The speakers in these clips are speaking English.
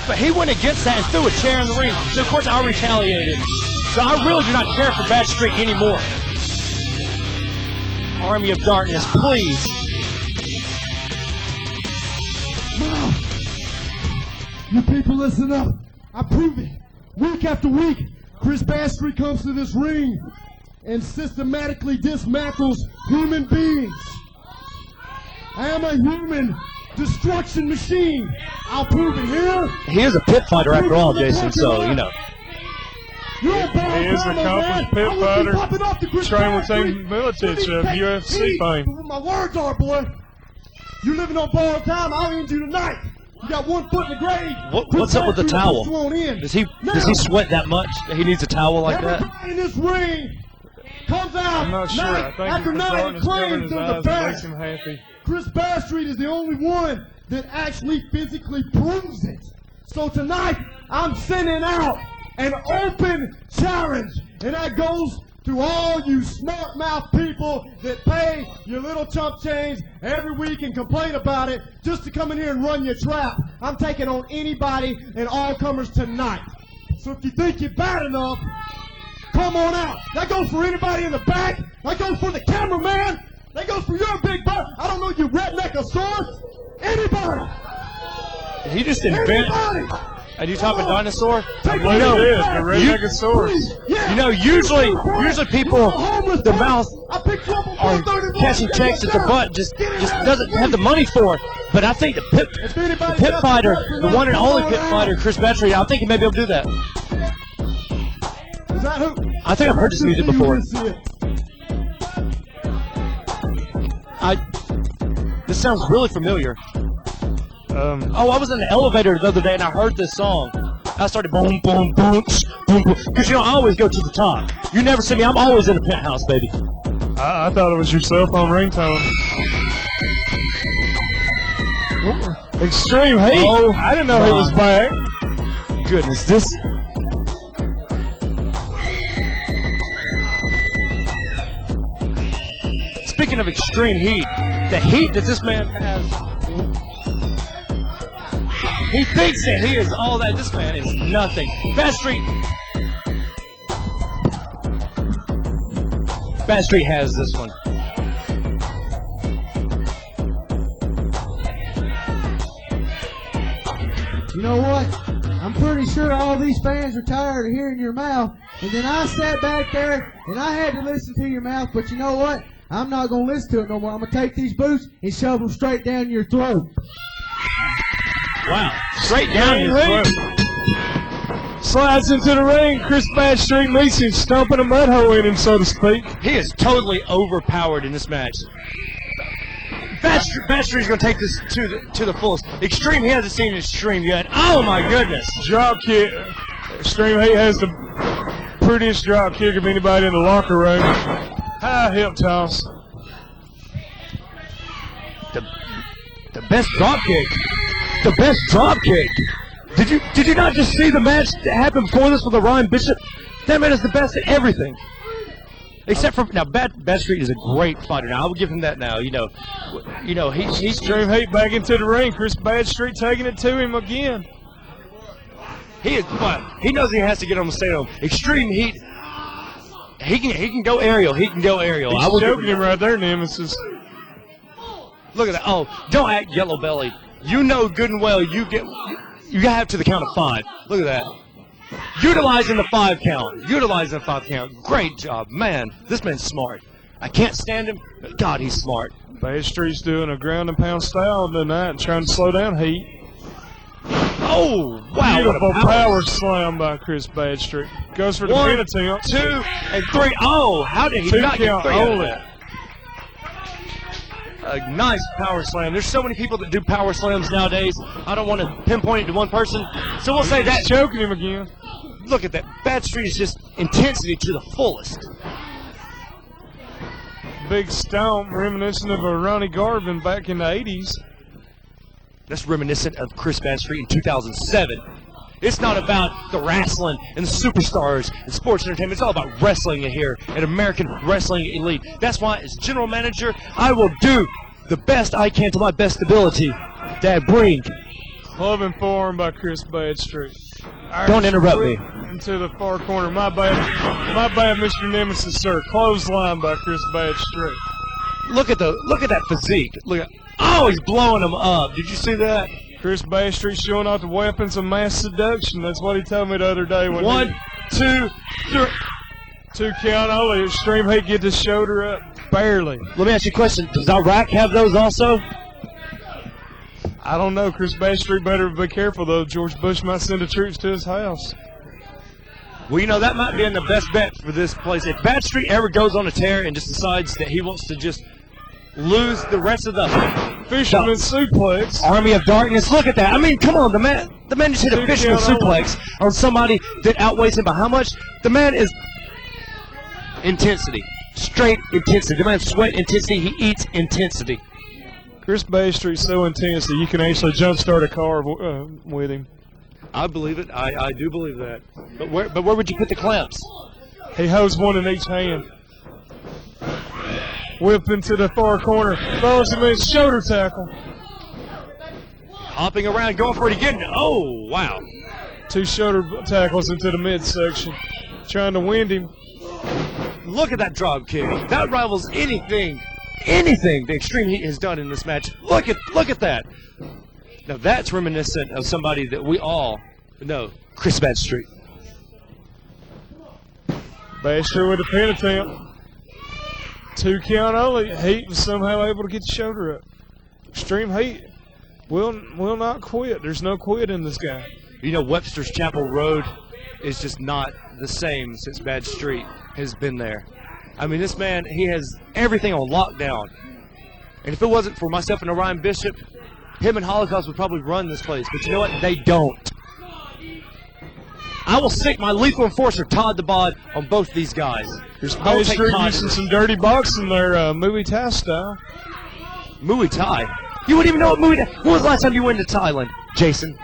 But he went against that and threw a chair in the ring. So, of course, I retaliated. So I really do not care for Baddstreet anymore. Army of Darkness, please. Wow. You people listen up. I prove it. Week after week, Chris Baddstreet comes to this ring and systematically dismantles human beings. I am a human destruction machine. I'll prove it here. He is a pit fighter after all, Jason, so, you know. He is an accomplished pit fighter, trained with Team Militich of UFC fame. My words are, boy. You're living on borrowed time. I'll end you tonight. You got 1 foot in the grave. What's up with the towel? Does he sweat that much that he needs a towel like that? Everybody in this ring comes out I'm not sure. I think after the night and darkness covering claims his they're the eyes makes best. him happy. Chris Baddstreet is the only one that actually physically proves it. So tonight, I'm sending out an open challenge, and that goes to all you smart mouth people that pay your little chump change every week and complain about it just to come in here and run your trap. I'm taking on anybody and all comers tonight. So if you think you're bad enough, come on out. That goes for anybody in the back. That goes for the cameraman. That goes for your big butt. I don't know you redneckosaurus. Anybody. He just invented. And you talking dinosaur? I believe it is, the redneckosaurus. You know, usually people, their mouth are catching checks at the butt, just doesn't have the money for it. But I think the pit fighter, the one and only pit fighter, Chris Baddstreet, I think he may be able to do that. Is that who? I think I've heard this music before. This sounds really familiar. I was in the elevator the other day and I heard this song. I started boom, boom, boom, boom, boom. Because, you know, I always go to the top. You never see me. I'm always in the penthouse, baby. I thought it was your cell phone ringtone. Extreme Heat. Oh, I didn't know he was back. Goodness, this. Speaking of extreme heat, the heat that this man has. He thinks that he is all that. This man is nothing. Baddstreet has this one. You know what? I'm pretty sure all these fans are tired of hearing your mouth. And then I sat back there and I had to listen to your mouth. But you know what? I'm not going to listen to it no more. I'm going to take these boots and shove them straight down your throat. Wow. Straight down your throat. Slides into the ring. Chris Baddstreet meets him, stomping a mud hole in him, so to speak. He is totally overpowered in this match. Baddstreet is going to take this to the fullest. Extreme, he hasn't seen Extreme yet. Oh, my goodness. Drop kick. Extreme Heat has the prettiest drop kick of anybody in the locker room. High hip toss. The best drop kick. The best drop kick. Did you not just see the match that happened before this with the Ryan Bishop? That man is the best at everything. Except for now, Baddstreet is a great fighter. Now I will give him that. Now you know he's Extreme Heat back into the ring. Chris Baddstreet taking it to him again. He is fun. He knows he has to get on the stadium. Extreme Heat. He can go aerial. He can go aerial. He's choking him right there, Nemesis. Look at that. Oh, don't act yellow belly. You know good and well you have to the count of 5. Look at that. Utilizing the 5 count. Great job. Man, this man's smart. I can't stand him, but God, he's smart. Baddstreet's doing a ground and pound style tonight and trying to slow down Heat. Oh, wow. Beautiful power slam by Chris Baddstreet. Goes for the pin attempt. 2 and 3. Oh, how did he not get 3 out of that? A nice power slam. There's so many people that do power slams nowadays. I don't want to pinpoint it to one person. So we'll say that. Choking him again. Look at that. Baddstreet is just intensity to the fullest. Big stomp reminiscent of a Ronnie Garvin back in the 80s. That's reminiscent of Chris Baddstreet in 2007. It's not about the wrestling and the superstars and sports entertainment. It's all about wrestling here at American Wrestling Elite. That's why, as general manager, I will do the best I can to my best ability that bring Clubbing forearm by Chris Baddstreet. Don't interrupt me. Into the far corner. My bad, Mr. Nemesis, sir. Clothesline by Chris Baddstreet. Look at that physique. Oh, he's blowing him up. Did you see that? Chris Baddstreet showing off the weapons of mass seduction. That's what he told me the other day. When 1, 2, 3. 2 count only. Extreme Heat get his shoulder up. Barely. Let me ask you a question. Does Iraq have those also? I don't know. Chris Baddstreet better be careful, though. George Bush might send the troops to his house. Well, that might be in the best bet for this place. If Baddstreet ever goes on a tear and just decides that he wants to just lose the rest of the Fisherman suplex. Army of Darkness. Look at that. I mean, come on. The man just hit a fisherman suplex on somebody that outweighs him by how much? The man is intensity. Straight intensity. The man sweat intensity. He eats intensity. Chris Baddstreet's so intense that you can actually jumpstart a car with him. I believe it. I do believe that. But where would you put the clamps? He holds one in each hand. Whip into the far corner. Throws him in his shoulder tackle. Hopping around, going for it again. Oh, wow. 2 shoulder tackles into the midsection. Trying to wind him. Look at that drop kick. That rivals anything the Extreme Heat has done in this match. Look at that. Now that's reminiscent of somebody that we all know, Chris Baddstreet. Baddstreet with a pin attempt. 2 count only. Heat was somehow able to get the shoulder up. Extreme Heat will not quit. There's no quit in this guy. Webster's Chapel Road is just not the same since Baddstreet has been there. I mean, this man, he has everything on lockdown. And if it wasn't for myself and Orion Bishop, him and Holocaust would probably run this place. But you know what? They don't. I will stick my lethal enforcer, Todd the Bod, on both these guys. There's Baddstreet using some dirty boxing there, Muay Thai style. Muay Thai? You wouldn't even know what Muay Thai. When was the last time you went to Thailand, Jason?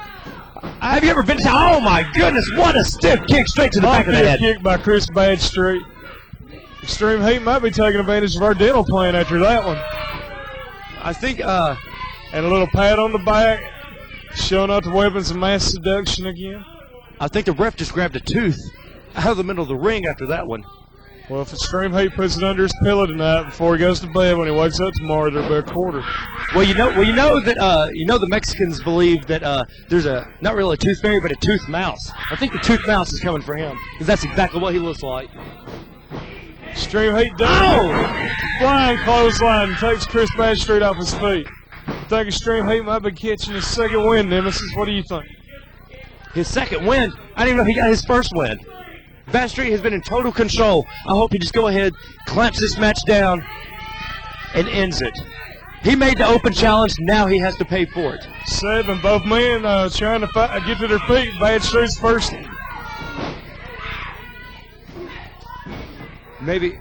Have you ever been to Thailand? Oh my goodness, what a stiff kick straight to the back of the head. Kick by Chris Baddstreet. Extreme Heat might be taking advantage of our dental plan after that one. I think, and a little pat on the back, showing off the weapons of mass seduction again. I think the ref just grabbed a tooth out of the middle of the ring after that one. Well, if Extreme Heat puts it under his pillow tonight before he goes to bed, when he wakes up tomorrow, there'll be a quarter. Well, you know that the Mexicans believe that there's not really a tooth fairy, but a tooth mouse. I think the tooth mouse is coming for him because that's exactly what he looks like. Extreme Heat down. Flying clothesline takes Chris Baddstreet off his feet. I think Extreme Heat might be catching his second win, Nemesis. What do you think? His second win? I didn't even know he got his first win. Baddstreet has been in total control. I hope he just go ahead, clamps this match down, and ends it. He made the open challenge. Now he has to pay for it. 7. Both men trying to get to their feet. Baddstreet's first. Maybe.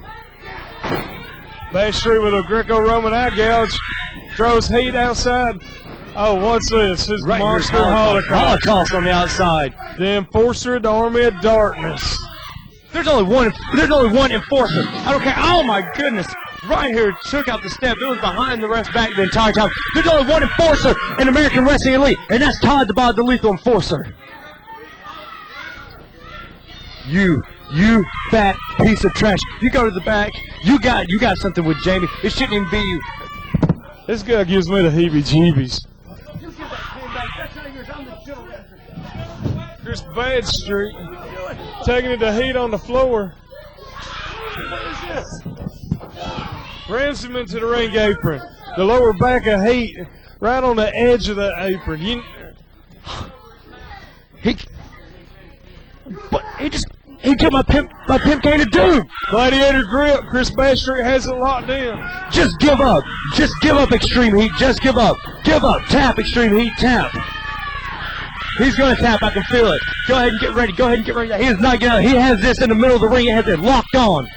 Baddstreet with a Greco-Roman eye gouge. Throws Heat outside. Oh, what's this? His right monster Holocaust on the outside. The enforcer of the Army of Darkness. There's only one enforcer. I don't care. Oh my goodness. Right here took out the step. It was behind the ref's back the entire time. There's only one enforcer in American Wrestling Elite, and that's Todd the Bod, the lethal enforcer. You fat piece of trash. You go to the back. You got something with Jamie. It shouldn't even be you. This guy gives me the heebie-jeebies. Chris Baddstreet taking it to Heat on the floor. Rams him into the ring apron. The lower back of Heat right on the edge of the apron. He killed my pimp cane of doom. Gladiator grip. Chris Baddstreet has it locked in. Just give up. Just give up, Extreme Heat. Just give up. Give up. Tap, Extreme Heat. Tap. He's going to tap. I can feel it. Go ahead and get ready. Go ahead and get ready. He is not getting out. He has this in the middle of the ring. He has it locked on.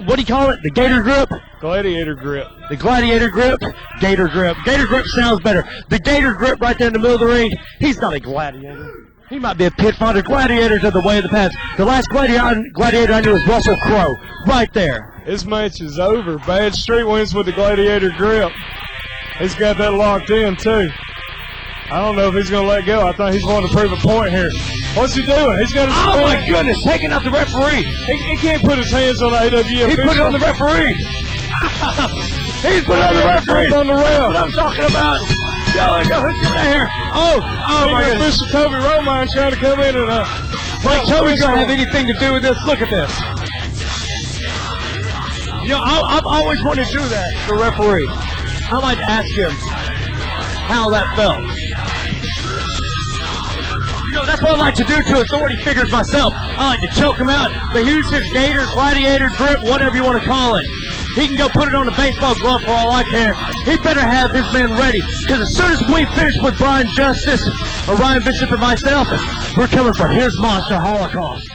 What do you call it? The gator grip? Gladiator grip. The gladiator grip? Gator grip. Gator grip sounds better. The gator grip right there in the middle of the ring. He's not a gladiator. He might be a pit fighter. Gladiators are the way of the past. The last gladiator I knew was Russell Crowe. Right there. This match is over. Baddstreet wins with the gladiator grip. He's got that locked in, too. I don't know if he's going to let go. I thought he's wanting to prove a point here. What's he doing? He's got his Oh, my goodness. Taking out the referee. He can't put his hands on the AWF. He put it on the referee. He's put it on the referee. On the That's rail. what I'm talking about. Go, get out here. Oh, my goodness. Mr. Toby Romine trying to come in and Like Toby's going to have anything to do with this. Look at this. You know, I've always wanted to do that, the referee. I like to ask him how that felt. You know, that's what I like to do to authority figures myself. I like to choke him out, but use his gator, gladiator grip, whatever you want to call it. He can go put it on a baseball glove for all I care. He better have his men ready, because as soon as we finish with Brian Justice, or Ryan Bishop and myself, we're coming for his monster holocaust.